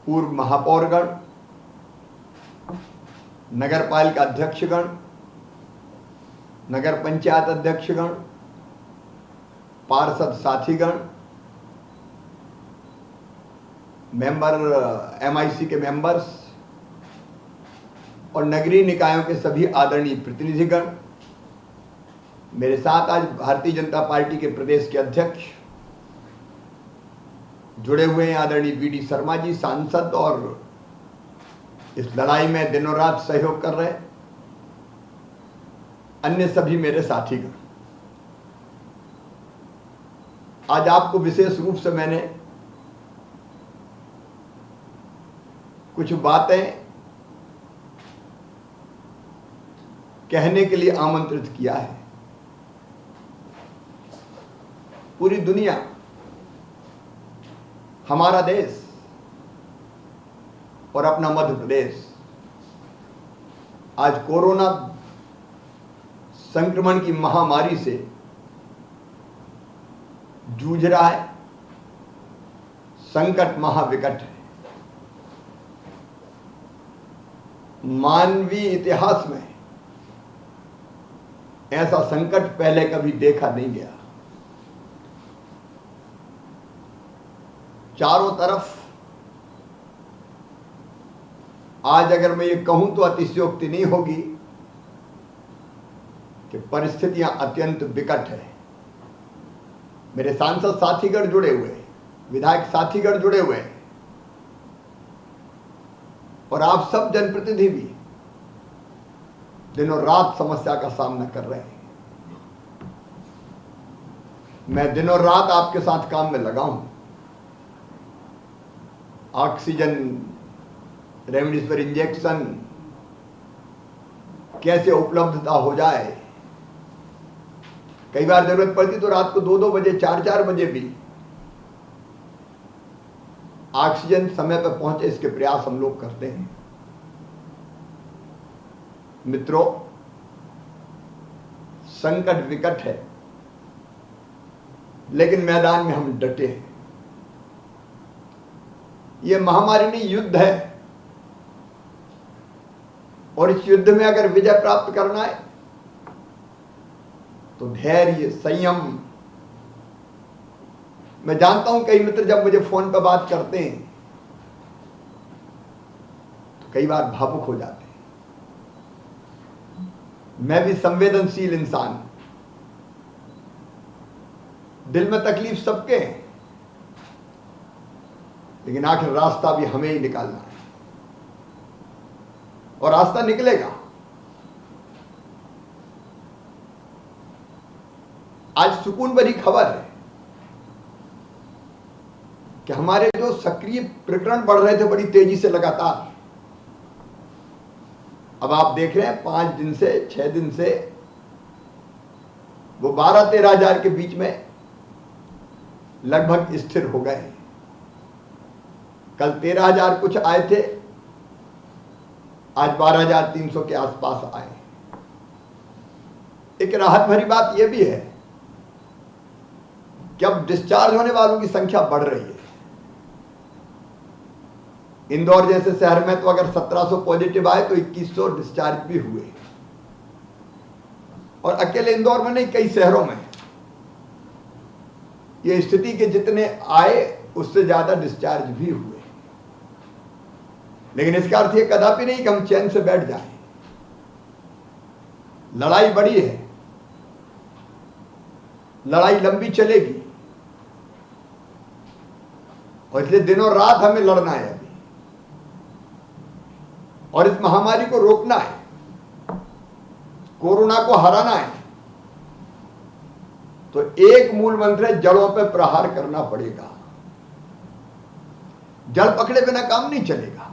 पूर्व महापौरगण, नगर पालिका अध्यक्षगण, नगर पंचायत अध्यक्षगण, पार्षद साथीगण, मेंबर MIC के मेंबर्स और नगरीय निकायों के सभी आदरणीय प्रतिनिधिगण, मेरे साथ आज भारतीय जनता पार्टी के प्रदेश के अध्यक्ष जुड़े हुए हैं आदरणीय VD शर्मा जी, सांसद, और इस लड़ाई में दिनों रात सहयोग कर रहे अन्य सभी मेरे साथीगण। आज आपको विशेष रूप से मैंने कुछ बातें कहने के लिए आमंत्रित किया है। पूरी दुनिया, हमारा देश और अपना मध्य प्रदेश आज कोरोना संक्रमण की महामारी से जूझ रहा है। संकट महाविकट है। मानवीय इतिहास में ऐसा संकट पहले कभी देखा नहीं गया। चारों तरफ आज अगर मैं ये कहूं तो अतिशयोक्ति नहीं होगी कि परिस्थितियां अत्यंत विकट है। मेरे सांसद साथीगण जुड़े हुए हैं, विधायक साथीगण जुड़े हुए हैं और आप सब जनप्रतिनिधि भी दिनों रात समस्या का सामना कर रहे हैं। मैं दिनों रात आपके साथ काम में लगा हूं। ऑक्सीजन, रेमडेसिविर इंजेक्शन कैसे उपलब्धता हो जाए। कई बार जरूरत पड़ती तो रात को 2-2 बजे, 4-4 बजे भी ऑक्सीजन समय पर पहुंचे, इसके प्रयास हम लोग करते हैं। मित्रों, संकट विकट है, लेकिन मैदान में हम डटे हैं। यह महामारी नहीं, युद्ध है, और इस युद्ध में अगर विजय प्राप्त करना है तो धैर्य, संयम। मैं जानता हूं कई मित्र जब मुझे फोन पर बात करते हैं तो कई बार भावुक हो जाते हैं। मैं भी संवेदनशील इंसान, दिल में तकलीफ सबके हैं, लेकिन आखिर रास्ता भी हमें ही निकालना है और रास्ता निकलेगा। आज सुकून भरी खबर है कि हमारे जो सक्रिय प्रकरण बढ़ रहे थे बड़ी तेजी से लगातार, अब आप देख रहे हैं 5 दिन से, 6 दिन से वो 12-13 हजार के बीच में लगभग स्थिर हो गए। कल 13,000 कुछ आए थे, आज 12,300 के आसपास आए। एक राहत भरी बात यह भी है कि अब डिस्चार्ज होने वालों की संख्या बढ़ रही है। इंदौर जैसे शहर में तो अगर 1700 पॉजिटिव आए तो 2100 डिस्चार्ज भी हुए, और अकेले इंदौर में नहीं, कई शहरों में ये स्थिति के जितने आए उससे ज्यादा डिस्चार्ज भी हुए। लेकिन इसका अर्थ ये कदापि नहीं कि हम चैन से बैठ जाएं। लड़ाई बड़ी है, लड़ाई लंबी चलेगी, और इसलिए दिनों रात हमें लड़ना है अभी, और इस महामारी को रोकना है, कोरोना को हराना है। तो एक मूल मंत्र है, जड़ों पर प्रहार करना पड़ेगा। जड़ पकड़े बिना काम नहीं चलेगा।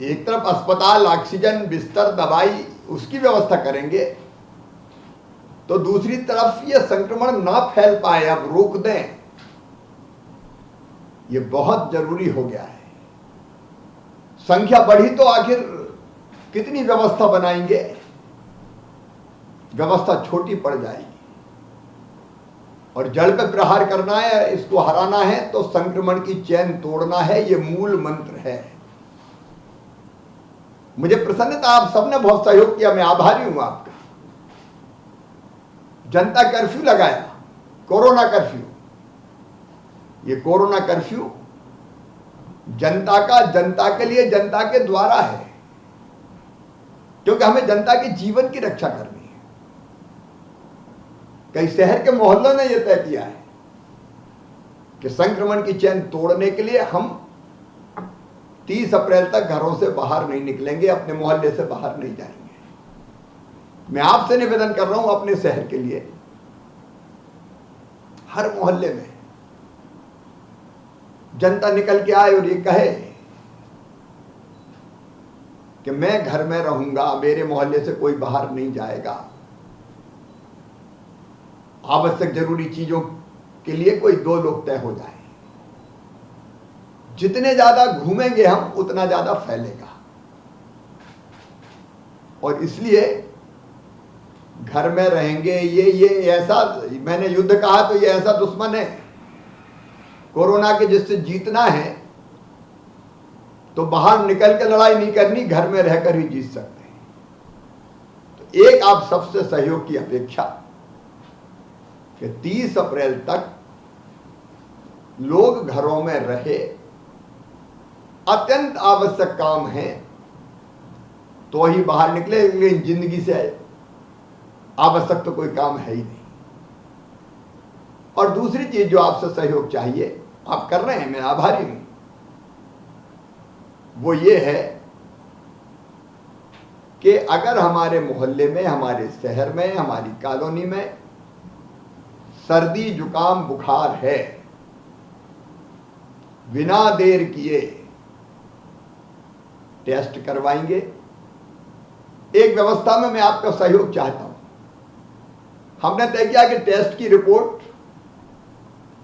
एक तरफ अस्पताल, ऑक्सीजन, बिस्तर, दवाई, उसकी व्यवस्था करेंगे, तो दूसरी तरफ ये संक्रमण ना फैल पाए, अब रोक दें। ये बहुत जरूरी हो गया है। संख्या बढ़ी तो आखिर कितनी व्यवस्था बनाएंगे, व्यवस्था छोटी पड़ जाएगी। और जड़ पे प्रहार करना है, इसको हराना है तो संक्रमण की चैन तोड़ना है, ये मूल मंत्र है। मुझे प्रसन्नता, आप सबने बहुत सहयोग किया, मैं आभारी हूं आपका। जनता कर्फ्यू लगाया, कोरोना कर्फ्यू। ये कोरोना कर्फ्यू जनता का, जनता के लिए, जनता के द्वारा है, क्योंकि हमें जनता के जीवन की रक्षा करनी है। कई शहर के मोहल्लों ने यह तय किया है कि संक्रमण की चैन तोड़ने के लिए हम 30 अप्रैल तक घरों से बाहर नहीं निकलेंगे, अपने मोहल्ले से बाहर नहीं जाएंगे। मैं आपसे निवेदन कर रहा हूं अपने शहर के लिए, हर मोहल्ले में जनता निकल के आए और ये कहे कि मैं घर में रहूंगा, मेरे मोहल्ले से कोई बाहर नहीं जाएगा, आवश्यक जरूरी चीजों के लिए कोई 2 लोग तय हो जाए। जितने ज्यादा घूमेंगे हम उतना ज्यादा फैलेगा, और इसलिए घर में रहेंगे। ये ऐसा, मैंने युद्ध कहा तो ये ऐसा दुश्मन है कोरोना के, जिससे जीतना है तो बाहर निकल के लड़ाई नहीं करनी, घर में रहकर ही जीत सकते हैं। तो एक आप सबसे सहयोग की अपेक्षा कि 30 अप्रैल तक लोग घरों में रहे, अत्यंत आवश्यक काम है तो ही बाहर निकले, लेकिन जिंदगी से आवश्यक तो कोई काम है ही नहीं। और दूसरी चीज जो आपसे सहयोग चाहिए, आप कर रहे हैं, मैं आभारी हूं, वो ये है कि अगर हमारे मोहल्ले में, हमारे शहर में, हमारी कॉलोनी में सर्दी जुकाम बुखार है, बिना देर किए टेस्ट करवाएंगे। एक व्यवस्था में मैं आपका सहयोग चाहता हूं। हमने तय किया कि टेस्ट की रिपोर्ट,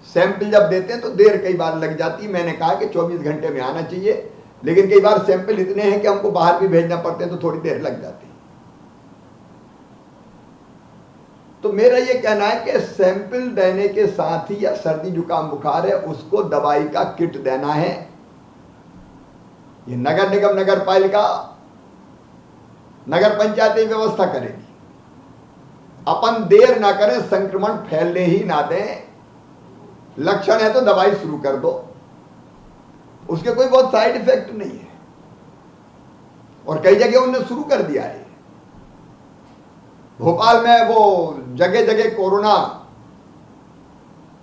सैंपल जब देते हैं तो देर कई बार लग जाती। मैंने कहा कि 24 घंटे में आना चाहिए, लेकिन कई बार सैंपल इतने हैं कि हमको बाहर भी भेजना पड़ते हैं तो थोड़ी देर लग जाती है। तो मेरा ये कहना है कि सैंपल देने के साथ ही, या सर्दी जुकाम बुखार है उसको दवाई का किट देना है। ये नगर निगम, नगर पालिका, नगर पंचायत व्यवस्था करेगी। अपन देर ना करें, संक्रमण फैलने ही ना दें। लक्षण है तो दवाई शुरू कर दो, उसके कोई बहुत साइड इफेक्ट नहीं है, और कई जगह उन्होंने शुरू कर दिया है। भोपाल में वो जगह जगह कोरोना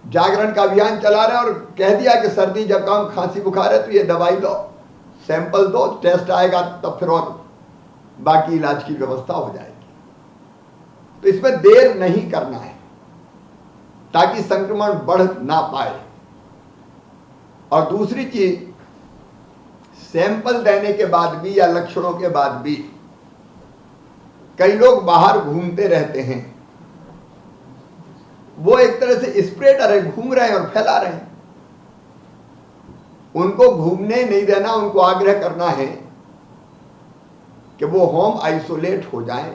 जागरण का अभियान चला रहे हैं और कह दिया कि सर्दी जुकाम खांसी बुखार है तो ये दवाई लो, सैंपल दो, टेस्ट आएगा तब फिर और बाकी इलाज की व्यवस्था हो जाएगी। तो इसमें देर नहीं करना है ताकि संक्रमण बढ़ ना पाए। और दूसरी चीज, सैंपल देने के बाद भी या लक्षणों के बाद भी कई लोग बाहर घूमते रहते हैं, वो एक तरह से स्प्रेडर है, घूम रहे हैं और फैला रहे हैं। उनको घूमने नहीं देना, उनको आग्रह करना है कि वो होम आइसोलेट हो जाएं,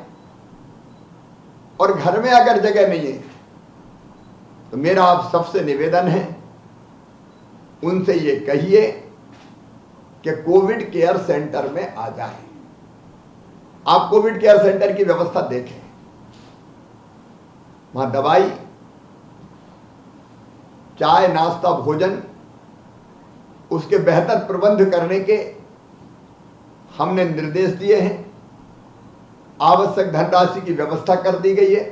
और घर में अगर जगह नहीं है तो मेरा आप सबसे निवेदन है, उनसे ये कहिए कि कोविड केयर सेंटर में आ जाएं। आप कोविड केयर सेंटर की व्यवस्था देखें, वहां दवाई, चाय, नाश्ता, भोजन, उसके बेहतर प्रबंध करने के हमने निर्देश दिए हैं। आवश्यक धनराशि की व्यवस्था कर दी गई है।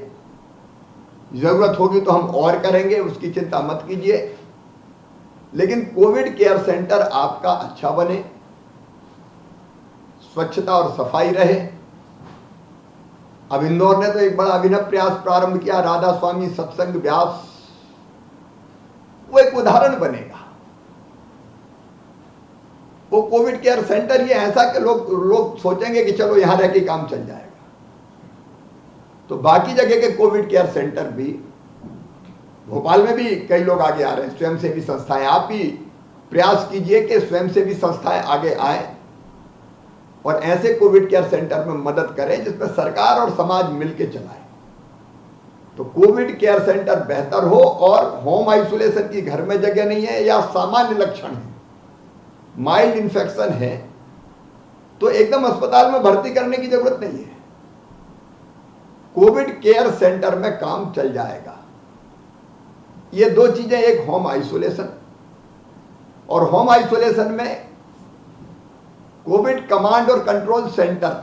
जरूरत होगी तो हम और करेंगे, उसकी चिंता मत कीजिए। लेकिन कोविड केयर सेंटर आपका अच्छा बने, स्वच्छता और सफाई रहे। अब इंदौर ने तो एक बड़ा अभिनव प्रयास प्रारंभ किया, राधा स्वामी सत्संग व्यास, वो एक उदाहरण बनेगा। वो कोविड केयर सेंटर ये ऐसा कि लोग सोचेंगे कि चलो यहां रह के काम चल जाएगा। तो बाकी जगह के कोविड केयर सेंटर भी, भोपाल में भी कई लोग आगे आ रहे हैं, स्वयंसेवी संस्थाएं। आप भी प्रयास कीजिए कि स्वयंसेवी संस्थाएं आगे आए और ऐसे कोविड केयर सेंटर में मदद करें जिसमें सरकार और समाज मिलकर चलाए। तो कोविड केयर सेंटर बेहतर हो, और होम आइसोलेशन की घर में जगह नहीं है या सामान्य लक्षण है, माइल्ड इन्फेक्शन है, तो एकदम अस्पताल में भर्ती करने की जरूरत नहीं है। कोविड केयर सेंटर में काम चल जाएगा। ये दो चीजें, एक होम आइसोलेशन, और होम आइसोलेशन में कोविड कमांड और कंट्रोल सेंटर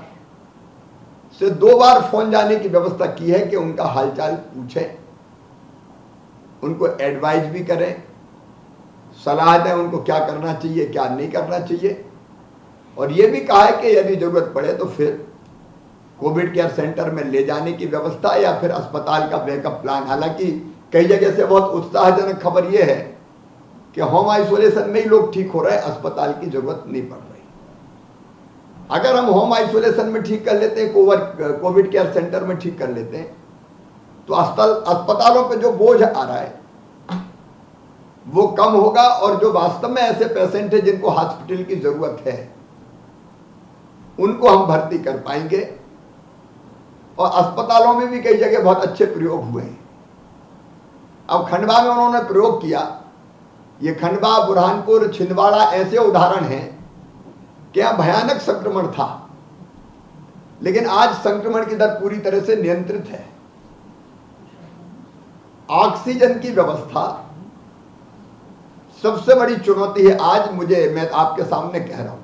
से 2 बार फोन जाने की व्यवस्था की है कि उनका हालचाल पूछें, उनको एडवाइज भी करें, सलाह दें उनको क्या करना चाहिए क्या नहीं करना चाहिए, और यह भी कहा है कि यदि जरूरत पड़े तो फिर कोविड केयर सेंटर में ले जाने की व्यवस्था या फिर अस्पताल का बैकअप प्लान। हालांकि कई जगह से बहुत उत्साहजनक खबर यह है कि होम आइसोलेशन में ही लोग ठीक हो रहे हैं, अस्पताल की जरूरत नहीं पड़ रही। अगर हम होम आइसोलेशन में ठीक कर लेते हैं, कोविड केयर सेंटर में ठीक कर लेते हैं, तो अस्पतालों पे जो बोझ आ रहा है वो कम होगा, और जो वास्तव में ऐसे पेशेंट हैं जिनको हॉस्पिटल की जरूरत है उनको हम भर्ती कर पाएंगे। और अस्पतालों में भी कई जगह बहुत अच्छे प्रयोग हुए हैं। अब खंडवा में उन्होंने प्रयोग किया, ये खंडवा, बुरहानपुर, छिंदवाड़ा ऐसे उदाहरण हैं कि यहां भयानक संक्रमण था, लेकिन आज संक्रमण की दर पूरी तरह से नियंत्रित है। ऑक्सीजन की व्यवस्था सबसे बड़ी चुनौती है आज। मैं आपके सामने कह रहा हूं,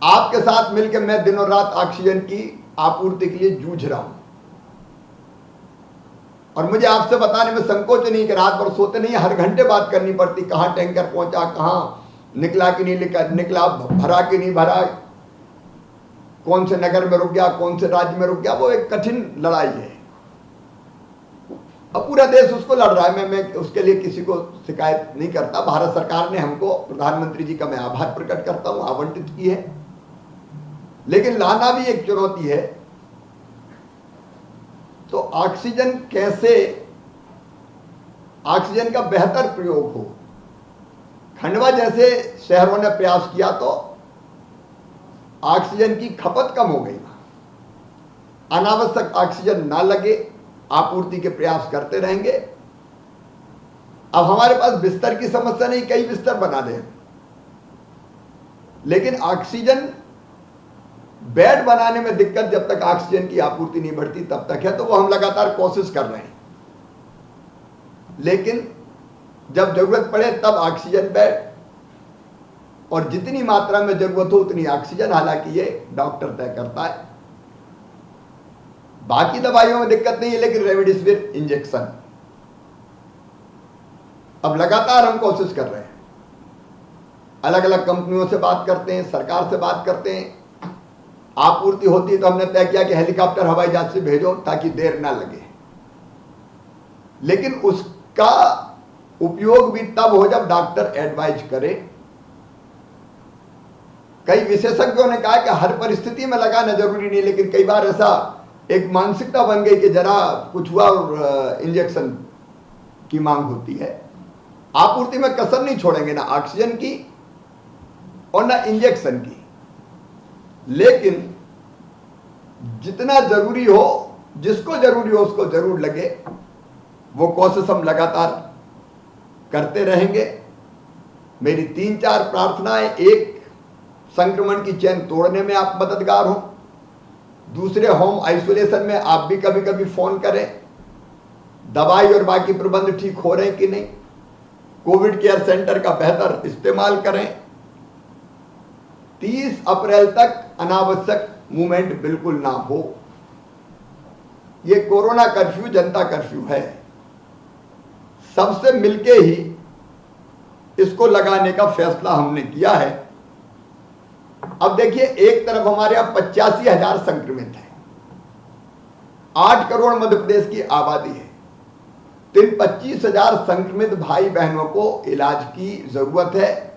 आपके साथ मिलकर मैं दिनों रात ऑक्सीजन की आपूर्ति के लिए जूझ रहा हूं, और मुझे आपसे बताने में संकोच नहीं कि रात भर सोते नहीं, हर घंटे बात करनी पड़ती, कहां टैंकर पहुंचा, कहां निकला कि नहीं निकला, भरा कि नहीं भरा, कौन से नगर में रुक गया, कौन से राज्य में रुक गया। वो एक कठिन लड़ाई है। अब पूरा देश उसको लड़ रहा है। मैं उसके लिए किसी को शिकायत नहीं करता। भारत सरकार ने हमको, प्रधानमंत्री जी का मैं आभार प्रकट करता हूं, आवंटित की है, लेकिन लाना भी एक चुनौती है। तो ऑक्सीजन कैसे, ऑक्सीजन का बेहतर प्रयोग हो। खंडवा जैसे शहरों ने प्रयास किया तो ऑक्सीजन की खपत कम हो गई, अनावश्यक ऑक्सीजन ना लगे, आपूर्ति के प्रयास करते रहेंगे। अब हमारे पास बिस्तर की समस्या नहीं, कई बिस्तर बना दें, लेकिन ऑक्सीजन बेड बनाने में दिक्कत जब तक ऑक्सीजन की आपूर्ति नहीं बढ़ती तब तक है। तो वो हम लगातार कोशिश कर रहे हैं, लेकिन जब जरूरत पड़े तब ऑक्सीजन बेड, और जितनी मात्रा में जरूरत हो उतनी ऑक्सीजन, हालांकि ये डॉक्टर तय करता है। बाकी दवाइयों में दिक्कत नहीं है, लेकिन रेमडेसिविर इंजेक्शन अब लगातार हम कोशिश कर रहे हैं। अलग अलग कंपनियों से बात करते हैं, सरकार से बात करते हैं, आपूर्ति होती है तो हमने तय किया कि हेलीकॉप्टर हवाई जहाज से भेजो ताकि देर ना लगे। लेकिन उसका उपयोग भी तब हो जब डॉक्टर एडवाइज करे। कई विशेषज्ञों ने कहा कि हर परिस्थिति में लगाना जरूरी नहीं, लेकिन कई बार ऐसा एक मानसिकता बन गई कि जरा कुछ हुआ और इंजेक्शन की मांग होती है। आपूर्ति में कसर नहीं छोड़ेंगे, ना ऑक्सीजन की और ना इंजेक्शन की, लेकिन जितना जरूरी हो, जिसको जरूरी हो उसको जरूर लगे, वो कोशिश हम लगातार करते रहेंगे। मेरी 3-4 प्रार्थनाएं, एक, संक्रमण की चेन तोड़ने में आप मददगार हो। दूसरे, होम आइसोलेशन में आप भी कभी कभी फोन करें, दवाई और बाकी प्रबंध ठीक हो रहे हैं कि नहीं। कोविड केयर सेंटर का बेहतर इस्तेमाल करें। 30 अप्रैल तक अनावश्यक मूवमेंट बिल्कुल ना हो। ये कोरोना कर्फ्यू जनता कर्फ्यू है, सबसे मिलके ही इसको लगाने का फैसला हमने किया है। अब देखिए, एक तरफ हमारे यहां 85,000 संक्रमित हैं, 8 करोड़ मध्य प्रदेश की आबादी है, तो इन 25,000 संक्रमित भाई बहनों को इलाज की जरूरत है।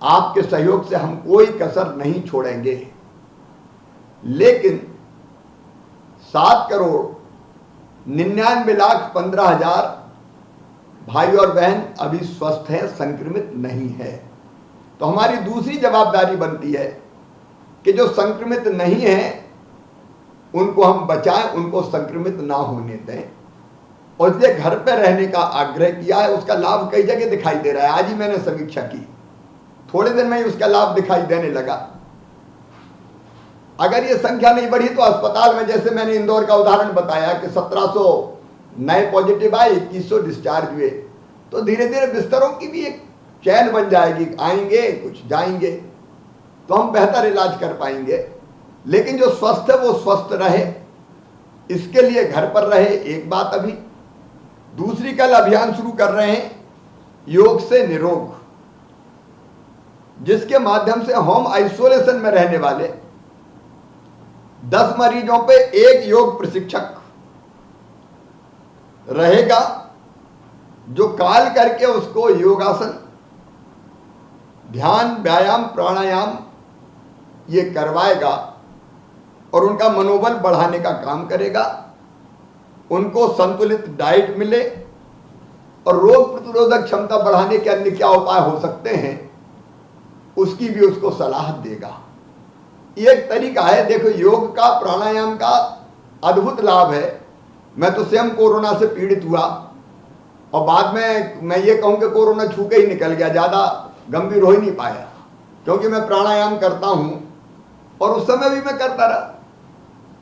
आपके सहयोग से हम कोई कसर नहीं छोड़ेंगे, लेकिन 7,99,15,000 भाई और बहन अभी स्वस्थ हैं, संक्रमित नहीं है। तो हमारी दूसरी जवाबदारी बनती है कि जो संक्रमित नहीं है उनको हम बचाएं, उनको संक्रमित ना होने दें। और इसलिए घर पर रहने का आग्रह किया है। उसका लाभ कई जगह दिखाई दे रहा है। आज ही मैंने समीक्षा की, थोड़े दिन में ही उसका लाभ दिखाई देने लगा। अगर ये संख्या नहीं बढ़ी तो अस्पताल में, जैसे मैंने इंदौर का उदाहरण बताया कि 1700 नए पॉजिटिव आए, 2100 डिस्चार्ज हुए, तो धीरे धीरे बिस्तरों की भी एक चैन बन जाएगी। आएंगे, कुछ जाएंगे, तो हम बेहतर इलाज कर पाएंगे। लेकिन जो स्वस्थ है वो स्वस्थ रहे, इसके लिए घर पर रहे, एक बात। अभी दूसरी, कल अभियान शुरू कर रहे हैं योग से निरोग, जिसके माध्यम से होम आइसोलेशन में रहने वाले 10 मरीजों पे एक योग प्रशिक्षक रहेगा, जो काल करके उसको योगासन, ध्यान, व्यायाम, प्राणायाम ये करवाएगा और उनका मनोबल बढ़ाने का काम करेगा। उनको संतुलित डाइट मिले और रोग प्रतिरोधक क्षमता बढ़ाने के अन्य क्या उपाय हो सकते हैं उसकी भी उसको सलाह देगा। ये एक तरीका है। देखो, योग का, प्राणायाम का अद्भुत लाभ है। मैं तो स्वयं कोरोना से पीड़ित हुआ और बाद में मैं ये कहूं कि कोरोना छू के ही निकल गया, ज़्यादा गंभीर हो ही नहीं पाया, क्योंकि मैं प्राणायाम करता हूं और उस समय भी मैं करता रहा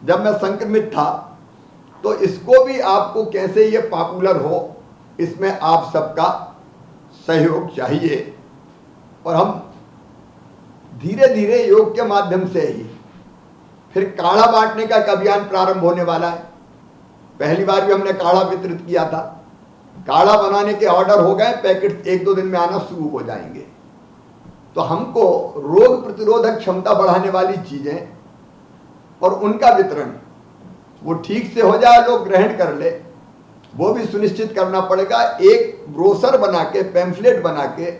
जब मैं संक्रमित था। तो इसको भी आपको कैसे ये पॉपुलर हो, इसमें आप सबका सहयोग चाहिए। और हम धीरे धीरे योग के माध्यम से ही फिर काढ़ा बांटने का एक अभियान प्रारंभ होने वाला है। पहली बार भी हमने काढ़ा वितरित किया था। काढ़ा बनाने के ऑर्डर हो गए, पैकेट 1-2 दिन में आना शुरू हो जाएंगे। तो हमको रोग प्रतिरोधक क्षमता बढ़ाने वाली चीजें और उनका वितरण वो ठीक से हो जाए, लोग ग्रहण कर ले, वो भी सुनिश्चित करना पड़ेगा। एक ब्रोशर बना के, पैम्फलेट बना के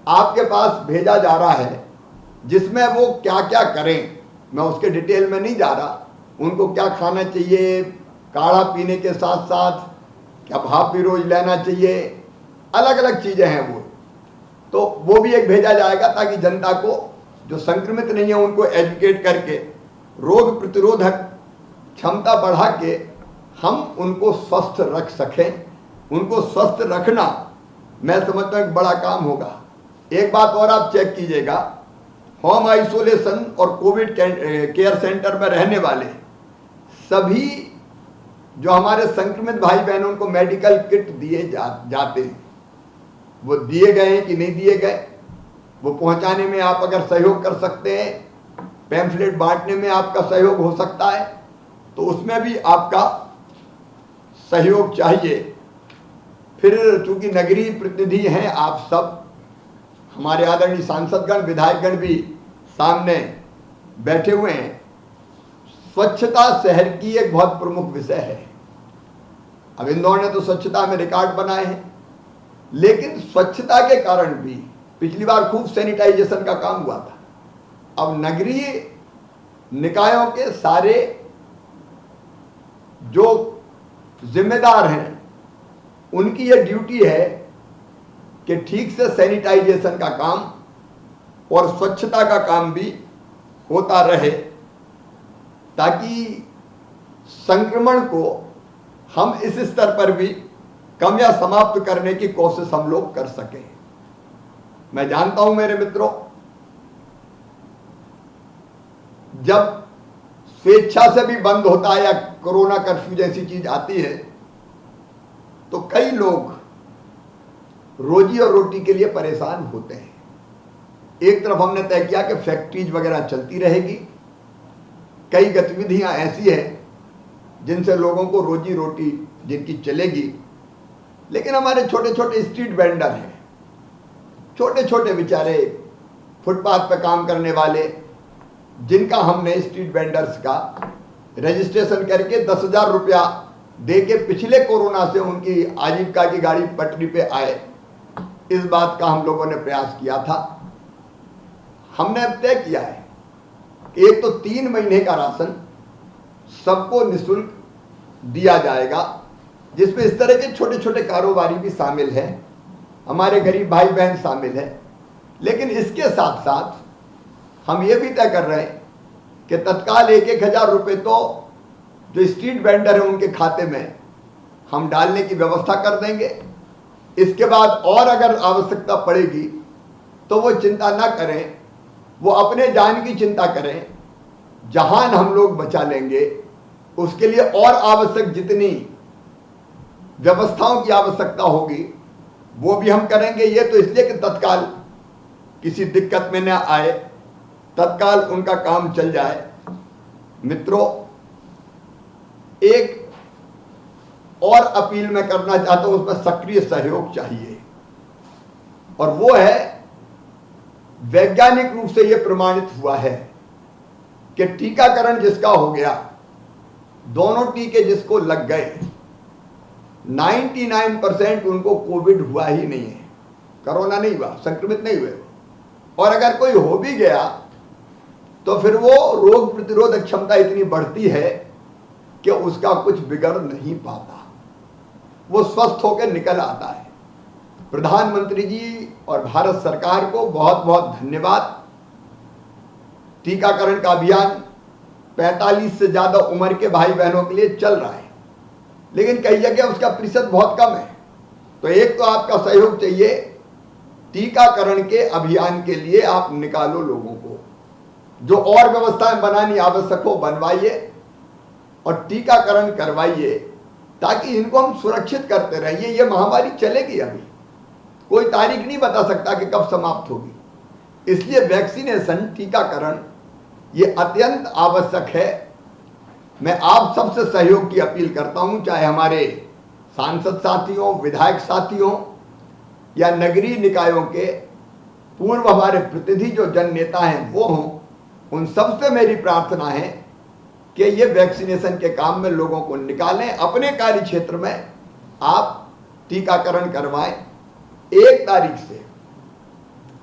आपके पास भेजा जा रहा है, जिसमें वो क्या क्या करें, मैं उसके डिटेल में नहीं जा रहा। उनको क्या खाना चाहिए, काढ़ा पीने के साथ साथ क्या भाप भी रोज लेना चाहिए, अलग अलग चीजें हैं वो। तो वो भी एक भेजा जाएगा ताकि जनता को जो संक्रमित नहीं है उनको एजुकेट करके रोग प्रतिरोधक क्षमता बढ़ा के हम उनको स्वस्थ रख सकें। उनको स्वस्थ रखना मैं समझता हूँ एक बड़ा काम होगा। एक बात और आप चेक कीजिएगा, होम आइसोलेशन और कोविड केयर सेंटर में रहने वाले सभी जो हमारे संक्रमित भाई बहनों उनको मेडिकल किट दिए जाते हैं। वो दिए गए हैं कि नहीं दिए गए, वो पहुंचाने में आप अगर सहयोग कर सकते हैं, पैम्फलेट बांटने में आपका सहयोग हो सकता है, तो उसमें भी आपका सहयोग चाहिए। फिर चूंकि नगरीय प्रतिनिधि हैं आप सब, हमारे आदरणीय सांसदगण, विधायकगण भी सामने बैठे हुए हैं। स्वच्छता शहर की एक बहुत प्रमुख विषय है। अब इंदौर ने तो स्वच्छता में रिकॉर्ड बनाए हैं, लेकिन स्वच्छता के कारण भी पिछली बार खूब सैनिटाइजेशन का काम हुआ था। अब नगरीय निकायों के सारे जो जिम्मेदार हैं उनकी यह ड्यूटी है कि ठीक से सैनिटाइजेशन का काम और स्वच्छता का काम भी होता रहे, ताकि संक्रमण को हम इस स्तर पर भी कम या समाप्त करने की कोशिश हम लोग कर सकें। मैं जानता हूं मेरे मित्रों, जब स्वेच्छा से भी बंद होता है या कोरोना कर्फ्यू जैसी चीज आती है, तो कई लोग रोजी और रोटी के लिए परेशान होते हैं। एक तरफ हमने तय किया कि फैक्ट्रीज वगैरह चलती रहेगी, कई गतिविधियां ऐसी हैं जिनसे लोगों को रोजी रोटी जिनकी चलेगी, लेकिन हमारे छोटे छोटे स्ट्रीट वेंडर हैं, छोटे छोटे बेचारे फुटपाथ पर काम करने वाले, जिनका हमने स्ट्रीट वेंडर्स का रजिस्ट्रेशन करके 10,000 रुपया दे के पिछले कोरोना से उनकी आजीविका की गाड़ी पटरी पे आए, इस बात का हम लोगों ने प्रयास किया था। हमने तय किया है कि एक तो 3 महीने का राशन सबको निःशुल्क दिया जाएगा, जिसमें इस तरह के छोटे छोटे कारोबारी भी शामिल हैं, हमारे गरीब भाई बहन शामिल हैं। लेकिन इसके साथ साथ हम ये भी तय कर रहे हैं कि तत्काल 1,000 रुपये तो जो स्ट्रीट वेंडर है उनके खाते में हम डालने की व्यवस्था कर देंगे। इसके बाद और अगर आवश्यकता पड़ेगी तो वो चिंता ना करें, वो अपने जान की चिंता करें। जहान हम लोग बचा लेंगे, उसके लिए और आवश्यक जितनी व्यवस्थाओं की आवश्यकता होगी वो भी हम करेंगे। ये तो इसलिए कि तत्काल किसी दिक्कत में ना आए, तत्काल उनका काम चल जाए। मित्रों, एक और अपील मैं करना चाहता हूं, उसमें सक्रिय सहयोग चाहिए, और वो है वैज्ञानिक रूप से यह प्रमाणित हुआ है कि टीकाकरण जिसका हो गया, दोनों टीके जिसको लग गए, 99% उनको कोविड हुआ ही नहीं है, कोरोना नहीं हुआ, संक्रमित नहीं हुए। और अगर कोई हो भी गया तो फिर वो रोग प्रतिरोधक क्षमता इतनी बढ़ती है कि उसका कुछ बिगड़ नहीं पाता, वो स्वस्थ होकर निकल आता है। प्रधानमंत्री जी और भारत सरकार को बहुत बहुत धन्यवाद। टीकाकरण का अभियान 45 से ज्यादा उम्र के भाई बहनों के लिए चल रहा है, लेकिन कई जगह उसका प्रतिशत बहुत कम है। तो एक तो आपका सहयोग चाहिए, टीकाकरण के अभियान के लिए आप निकालो लोगों को, जो और व्यवस्थाएं बनानी आवश्यक हो बनवाइए और टीकाकरण करवाइए, ताकि इनको हम सुरक्षित करते रहिए। ये महामारी चलेगी, अभी कोई तारीख नहीं बता सकता कि कब समाप्त होगी। इसलिए वैक्सीनेशन, टीकाकरण ये अत्यंत आवश्यक है। मैं आप सबसे सहयोग की अपील करता हूं, चाहे हमारे सांसद साथियों, विधायक साथियों या नगरीय निकायों के पूर्व हमारे प्रतिनिधि जो जन नेता हैं वो हों, उन सबसे मेरी प्रार्थना है कि ये वैक्सीनेशन के काम में लोगों को निकालें। अपने कार्य क्षेत्र में आप टीकाकरण करवाएं। 1 तारीख से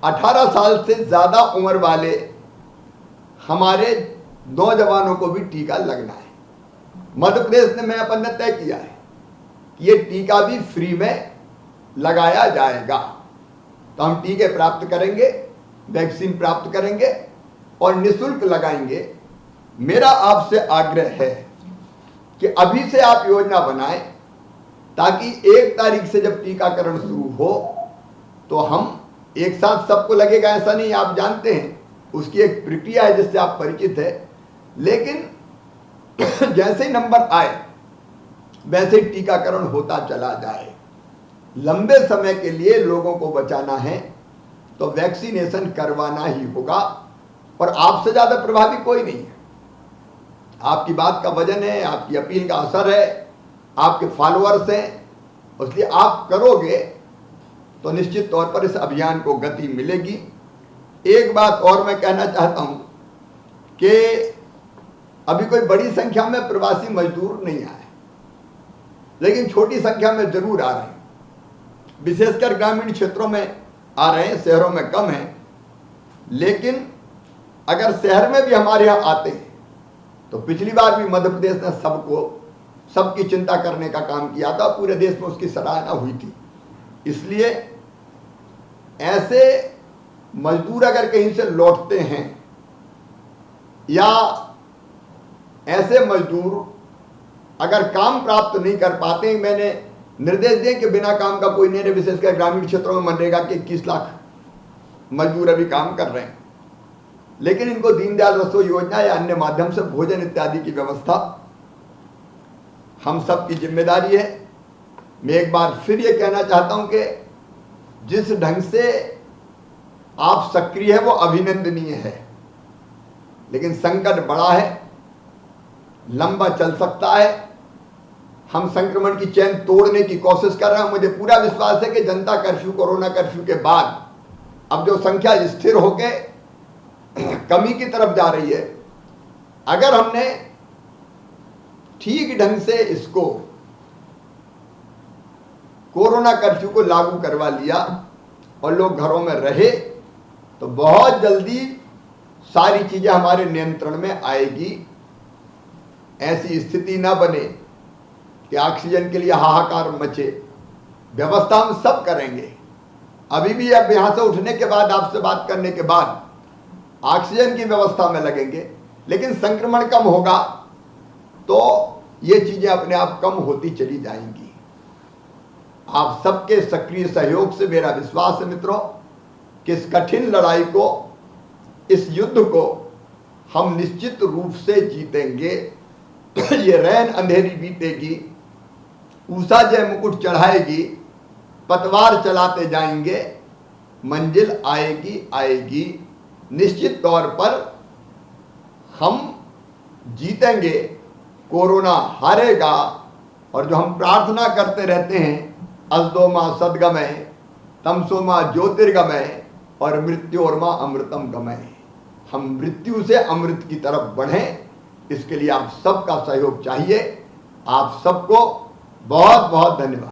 18 साल से ज्यादा उम्र वाले हमारे नौजवानों को भी टीका लगना है। मध्य प्रदेश ने, मैं अपन ने तय किया है कि ये टीका भी फ्री में लगाया जाएगा। तो हम टीके प्राप्त करेंगे, वैक्सीन प्राप्त करेंगे और निःशुल्क लगाएंगे। मेरा आपसे आग्रह है कि अभी से आप योजना बनाएं, ताकि 1 तारीख से जब टीकाकरण शुरू हो तो हम एक साथ सबको लगेगा ऐसा नहीं, आप जानते हैं उसकी एक प्रक्रिया है जिससे आप परिचित है। लेकिन जैसे ही नंबर आए वैसे ही टीकाकरण होता चला जाए। लंबे समय के लिए लोगों को बचाना है तो वैक्सीनेशन करवाना ही होगा, और आपसे ज्यादा प्रभावी कोई नहीं है। आपकी बात का वजन है, आपकी अपील का असर है, आपके फॉलोअर्स हैं, इसलिए आप करोगे तो निश्चित तौर पर इस अभियान को गति मिलेगी। एक बात और मैं कहना चाहता हूं कि अभी कोई बड़ी संख्या में प्रवासी मजदूर नहीं आए, लेकिन छोटी संख्या में जरूर आ रहे हैं। विशेषकर ग्रामीण क्षेत्रों में आ रहे हैं, शहरों में कम है। लेकिन अगर शहर में भी हमारे यहाँ आते हैं तो पिछली बार भी मध्य प्रदेश ने सबकी चिंता करने का काम किया था, पूरे देश में उसकी सराहना हुई थी। इसलिए ऐसे मजदूर अगर कहीं से लौटते हैं या ऐसे मजदूर अगर काम प्राप्त नहीं कर पाते, मैंने निर्देश दिए कि बिना काम का कोई नहीं रहे। विशेषकर ग्रामीण क्षेत्रों में मनरेगा के 21 लाख मजदूर अभी काम कर रहे हैं, लेकिन इनको दीनदयाल रसोई योजना या अन्य माध्यम से भोजन इत्यादि की व्यवस्था हम सब की जिम्मेदारी है। मैं एक बार फिर ये कहना चाहता हूं कि जिस ढंग से आप सक्रिय है वो अभिनंदनीय है, लेकिन संकट बड़ा है, लंबा चल सकता है। हम संक्रमण की चेन तोड़ने की कोशिश कर रहे हैं। मुझे पूरा विश्वास है कि जनता कर्फ्यू, कोरोना कर्फ्यू के बाद अब जो संख्या स्थिर होकर कमी की तरफ जा रही है, अगर हमने ठीक ढंग से इसको कोरोना कर्फ्यू को लागू करवा लिया और लोग घरों में रहे, तो बहुत जल्दी सारी चीजें हमारे नियंत्रण में आएगी। ऐसी स्थिति ना बने कि ऑक्सीजन के लिए हाहाकार मचे। व्यवस्था हम सब करेंगे। अभी भी अब यहां से उठने के बाद, आपसे बात करने के बाद ऑक्सीजन की व्यवस्था में लगेंगे, लेकिन संक्रमण कम होगा तो ये चीजें अपने आप कम होती चली जाएंगी। आप सबके सक्रिय सहयोग से मेरा विश्वास है मित्रों कि इस कठिन लड़ाई को, इस युद्ध को हम निश्चित रूप से जीतेंगे। ये रैन अंधेरी बीतेगी, उषा जय मुकुट चढ़ाएगी, पतवार चलाते जाएंगे, मंजिल आएगी आएगी। निश्चित तौर पर हम जीतेंगे, कोरोना हारेगा। और जो हम प्रार्थना करते रहते हैं, अजदोमा सद्गमय तमसोमा ज्योतिर्गमय और मृत्योर्मा अमृतम गमय, हम मृत्यु से अमृत की तरफ बढ़ें, इसके लिए आप सबका सहयोग चाहिए। आप सबको बहुत बहुत धन्यवाद।